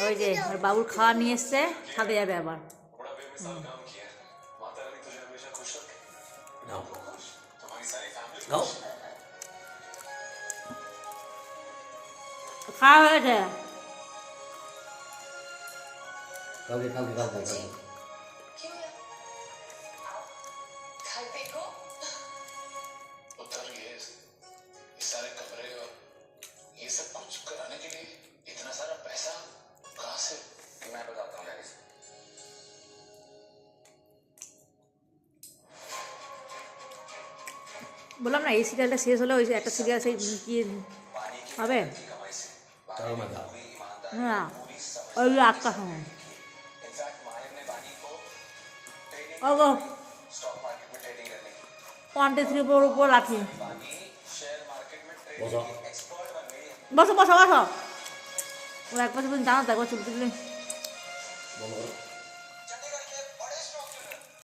ওই যে ওর বাবুর খাওয়া নিয়ে এসছে, খাতে যাবে আবার। খাওয়া হয়ে গেছে। বললাম না এই সিরিয়ালটা শেষ হলে ওই একটা সিরিয়াল সেই কি হবে না, ওই আটটা সময় ওগো 1 2 3 4 উপর রাখি। বসো বসো বসো, ও একবার তুমি জানো তো একবার চলতে